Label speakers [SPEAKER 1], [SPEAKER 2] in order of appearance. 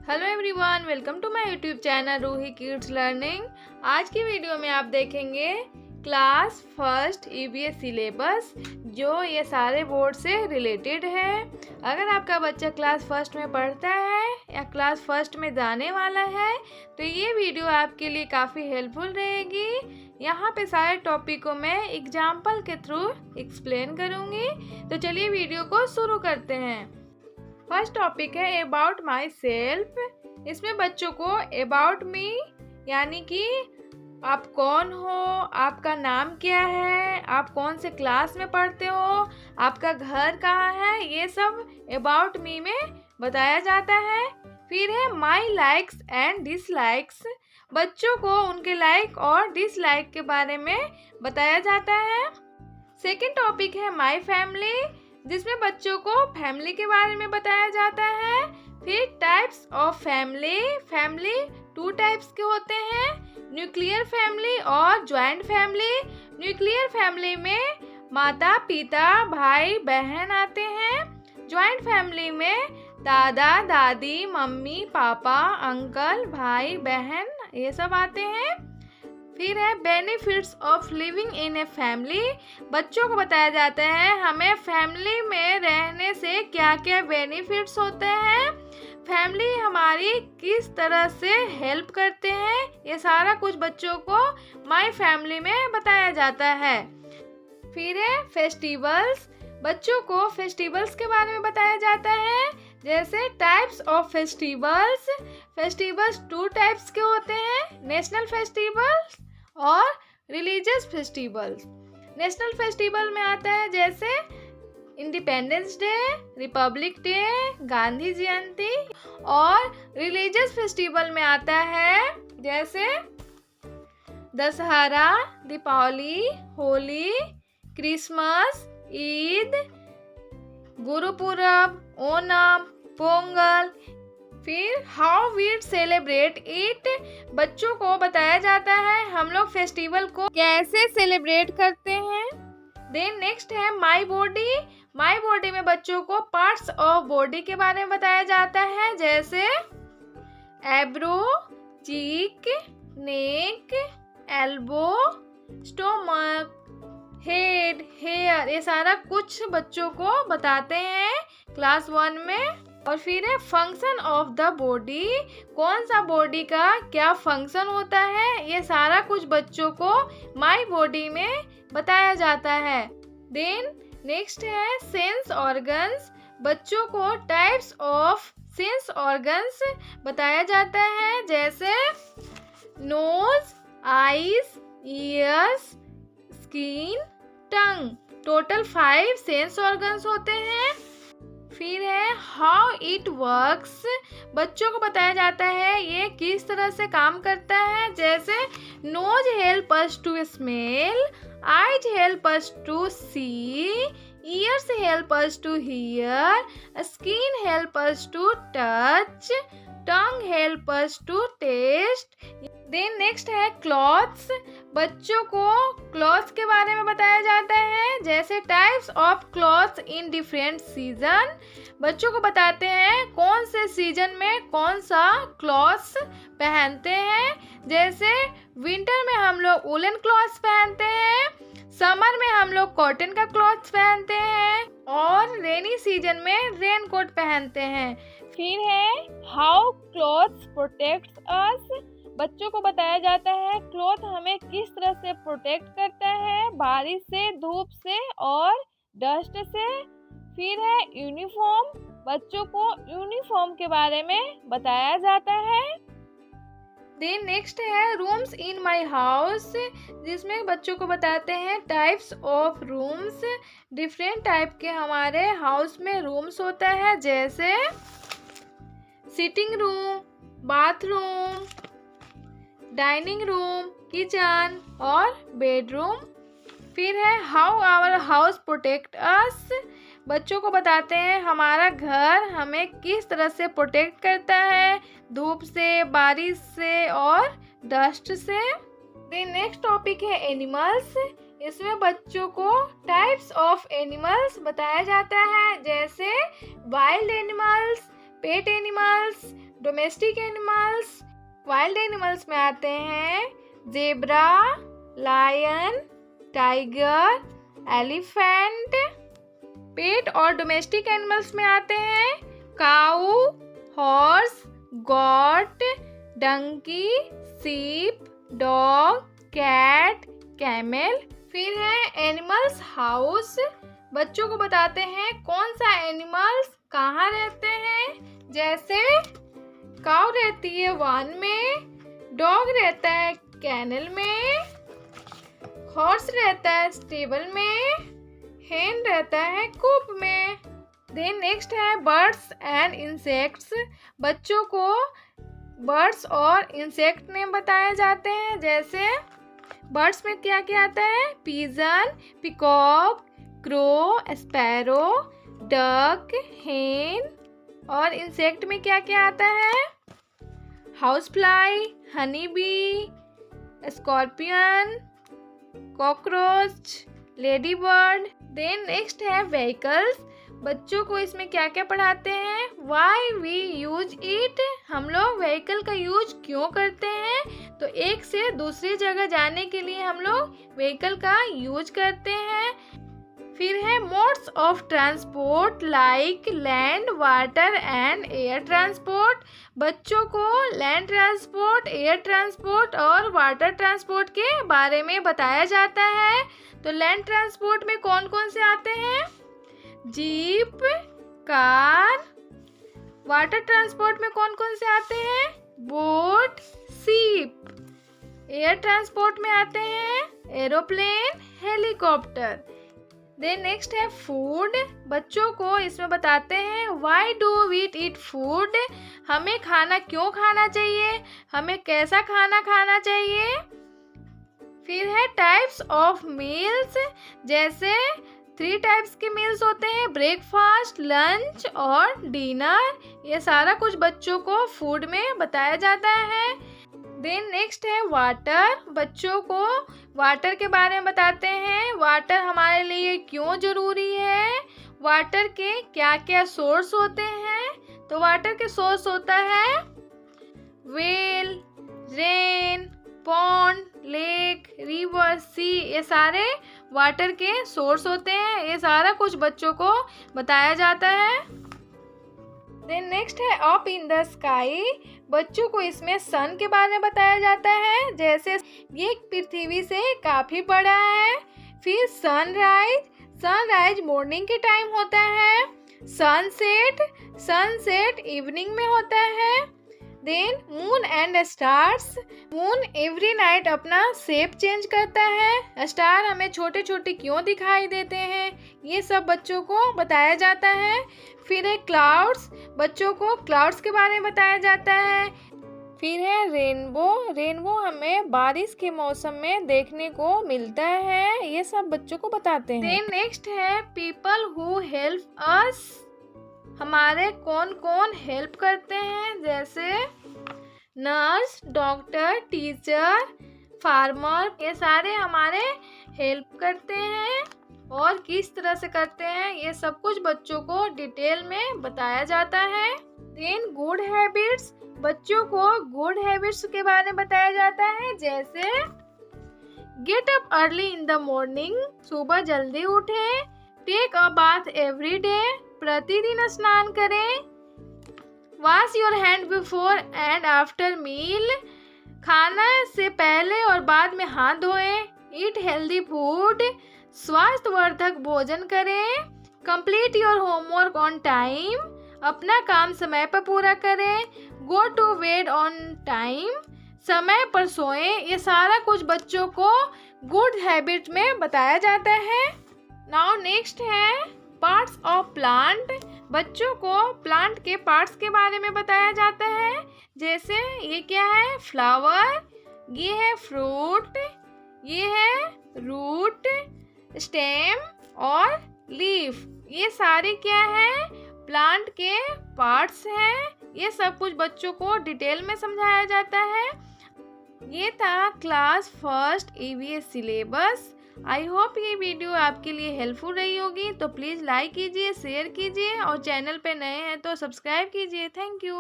[SPEAKER 1] Hello everyone, welcome to my YouTube channel Roohi kids learning. आज की video में आप देखेंगे क्लास फर्स्ट ईवीएस सिलेबस, जो ये सारे बोर्ड से रिलेटेड है। अगर आपका बच्चा क्लास फर्स्ट में पढ़ता है या क्लास फर्स्ट में जाने वाला है तो ये वीडियो आपके लिए काफ़ी हेल्पफुल रहेगी। यहाँ पे सारे टॉपिक को मैं एग्जाम्पल के थ्रू एक्सप्लेन करूँगी। तो चलिए वीडियो को शुरू करते हैं। फर्स्ट टॉपिक है अबाउट माई सेल्फ। इसमें बच्चों को अबाउट मी यानी कि आप कौन हो, आपका नाम क्या है, आप कौन से क्लास में पढ़ते हो, आपका घर कहाँ है, ये सब अबाउट मी में बताया जाता है। फिर है माई लाइक्स एंड डिसलाइक्स। बच्चों को उनके लाइक और डिसलाइक के बारे में बताया जाता है। सेकेंड टॉपिक है माई फैमिली, जिसमें बच्चों को फैमिली के बारे में बताया जाता है। फिर types of family. Family 2 types के होते हैं, न्यूक्लियर फैमिली और जॉइंट फैमिली। न्यूक्लियर फैमिली में माता पिता भाई बहन आते हैं। जॉइंट फैमिली में दादा दादी मम्मी पापा अंकल भाई बहन ये सब आते हैं। फिर है benefits of living in a family. बच्चों को बताया जाता है हमें फैमिली में रहने से क्या क्या बेनिफिट्स होते हैं, फैमिली हमारी किस तरह से हेल्प करते हैं, ये सारा कुछ बच्चों को माय फैमिली में बताया जाता है। फिर है फेस्टिवल्स। बच्चों को फेस्टिवल्स के बारे में बताया जाता है, जैसे types of festivals. Festivals 2 types के होते हैं, नेशनल फेस्टिवल्स और रिलीजियस फेस्टिवल्स। नेशनल फेस्टिवल में आता है जैसे Independence Day, Republic Day, Gandhi Jayanti. और रिलीजियस फेस्टिवल में आता है जैसे दशहरा, दीपावली, होली, क्रिसमस, ईद, गुरुपुरब, ओणम, पोंगल। फिर हाउ वी सेलिब्रेट इट। बच्चों को बताया जाता है हम लोग फेस्टिवल को कैसे सेलिब्रेट करते हैं। देन नेक्स्ट है माई बॉडी। माई बॉडी में बच्चों को पार्ट्स ऑफ बॉडी के बारे में बताया जाता है, जैसे एब्रो, चीक, नेक, एल्बो, स्टोमक, हेड, हेयर, ये सारा कुछ बच्चों को बताते हैं क्लास 1 में। और फिर है फंक्शन ऑफ द बॉडी, कौन सा बॉडी का क्या फंक्शन होता है, ये सारा कुछ बच्चों को माई बॉडी में बताया जाता है। देन नेक्स्ट है सेंस ऑर्गन्स। बच्चों को टाइप्स ऑफ सेंस ऑर्गन्स बताया जाता है, जैसे नोज, आईज, ईयर्स, स्किन, टंग। टोटल 5 सेंस ऑर्गन्स होते हैं। फिर है हाउ इट वर्क्स। बच्चों को बताया जाता है ये किस तरह से काम करता है, जैसे nose help us to smell, eyes help us to see, ears help us to hear, skin help us to touch, tongue help us to taste. Then next है क्लॉथ्स। बच्चों को क्लॉथ्स के बारे में बताया जाता है, जैसे types of clothes in different season. बच्चों को बताते हैं कौन से सीजन में कौन सा क्लॉथ्स पहनते हैं, जैसे विंटर में हम लोग वुलन क्लॉथ्स पहनते हैं, समर में हम लोग कॉटन का क्लॉथ्स पहनते हैं और रेनी सीजन में रेन कोट पहनते हैं। फिर है हाउ क्लॉथ्स प्रोटेक्ट्स अस। बच्चों को बताया जाता है क्लॉथ हमें किस तरह से प्रोटेक्ट करता है, बारिश से, धूप से और डस्ट से। फिर है यूनिफॉर्म। बच्चों को यूनिफॉर्म के बारे में बताया जाता है। देन नेक्स्ट है रूम्स इन माय हाउस, जिसमें बच्चों को बताते हैं types of rooms. Different type के हमारे हाउस में रूम्स होता है, जैसे sitting room, bathroom, dining room, kitchen और बेडरूम। फिर है how our house protect us. बच्चों को बताते हैं हमारा घर हमें किस तरह से प्रोटेक्ट करता है, धूप से, बारिश से और डस्ट से। देन नेक्स्ट टॉपिक है एनिमल्स। इसमें बच्चों को टाइप्स ऑफ एनिमल्स बताया जाता है, जैसे wild animals, pet animals, domestic animals, wild animals में आते हैं जेब्रा, लायन, टाइगर, एलिफेंट। पेट और डोमेस्टिक एनिमल्स में आते हैं काऊ, हॉर्स, गॉट, डंकी, सीप, डॉग, कैट, कैमल। फिर है एनिमल्स हाउस, बच्चों को बताते हैं कौन सा एनिमल्स कहाँ रहते हैं। जैसे काऊ रहती है वन में, डॉग रहता है कैनल में, हॉर्स रहता है स्टेबल में, हेन रहता है कूप में। देन नेक्स्ट है बर्ड्स एंड इंसेक्ट्स, बच्चों को बर्ड्स और इंसेक्ट नेम बताए जाते हैं। जैसे बर्ड्स में क्या क्या आता है pigeon, peacock, crow, sparrow, duck, hen. और इंसेक्ट में क्या क्या आता है house fly, honey bee, scorpion, cockroach, lady bird. Then next है व्हीकल्स, बच्चों को इसमें क्या क्या पढ़ाते हैं वाई वी यूज इट, हम लोग व्हीकल का यूज क्यों करते हैं। तो एक से दूसरी जगह जाने के लिए हम लोग व्हीकल का यूज करते हैं। फिर है modes of transport like land, water and air transport, बच्चों को लैंड ट्रांसपोर्ट, एयर ट्रांसपोर्ट और वाटर ट्रांसपोर्ट के बारे में बताया जाता है। तो लैंड ट्रांसपोर्ट में कौन कौन से आते हैं जीप, कार। वाटर ट्रांसपोर्ट में कौन कौन से आते हैं बोट, शिप। एयर ट्रांसपोर्ट में आते हैं एरोप्लेन, हेलीकॉप्टर। देन नेक्स्ट है फूड, बच्चों को इसमें बताते हैं why do we eat food, हमें खाना क्यों खाना चाहिए, हमें कैसा खाना खाना चाहिए। फिर है टाइप्स ऑफ मील्स, जैसे 3 टाइप्स के मील्स होते हैं ब्रेकफास्ट, लंच और डिनर। ये सारा कुछ बच्चों को फूड में बताया जाता है। देन नेक्स्ट है वाटर, बच्चों को वाटर के बारे में बताते हैं वाटर हमारे लिए क्यों जरूरी है, वाटर के क्या क्या सोर्स होते हैं। तो वाटर के सोर्स होता है well, rain, pond, lake, river, sea, ये सारे वाटर के सोर्स होते हैं। ये सारा कुछ बच्चों को बताया जाता है। देन नेक्स्ट है अप इन द स्काई, बच्चों को इसमें सन के बारे में बताया जाता है, जैसे ये पृथ्वी से काफी बड़ा है। फिर सनराइज, सनराइज मॉर्निंग के टाइम होता है। सनसेट, सनसेट इवनिंग में होता है। Then moon and stars, moon every night अपना शेप चेंज करता है। स्टार हमें छोटे छोटे क्यों दिखाई देते हैं, ये सब बच्चों को बताया जाता है। फिर है क्लाउड्स, बच्चों को क्लाउड्स के बारे में बताया जाता है। फिर है रेनबो, रेनबो हमें बारिश के मौसम में देखने को मिलता है, ये सब बच्चों को बताते हैं। देन नेक्स्ट है पीपल हु हेल्प अस, हमारे कौन कौन हेल्प करते हैं, जैसे नर्स, डॉक्टर, टीचर, फार्मर, ये सारे हमारे हेल्प करते हैं। और किस तरह से करते हैं ये सब कुछ बच्चों को डिटेल में बताया जाता है। देन गुड हैबिट्स, बच्चों को गुड हैबिट्स के बारे में बताया जाता है, जैसे get up early in the morning, सुबह जल्दी उठे। Take a bath every day, प्रतिदिन स्नान करें। Wash your hand before and after meal, खाना से पहले और बाद में हाथ धोएं। ईट हेल्दी फूड, स्वास्थ्यवर्धक भोजन करें। Complete your homework on time, अपना काम समय पर पूरा करें। Go to bed on time, समय पर सोएं। ये सारा कुछ बच्चों को गुड हैबिट में बताया जाता है। नाउ नेक्स्ट है पार्ट्स ऑफ प्लांट, बच्चों को प्लांट के पार्ट्स के बारे में बताया जाता है, जैसे ये क्या है फ्लावर, ये है फ्रूट, ये है रूट, स्टेम और लीफ। ये सारे क्या है प्लांट के पार्ट्स हैं। ये सब कुछ बच्चों को डिटेल में समझाया जाता है। ये था class first EVS syllabus. I hope ये वीडियो आपके लिए हेल्पफुल रही होगी, तो प्लीज़ लाइक कीजिए, शेयर कीजिए और चैनल पे नए हैं तो सब्सक्राइब कीजिए। Thank you.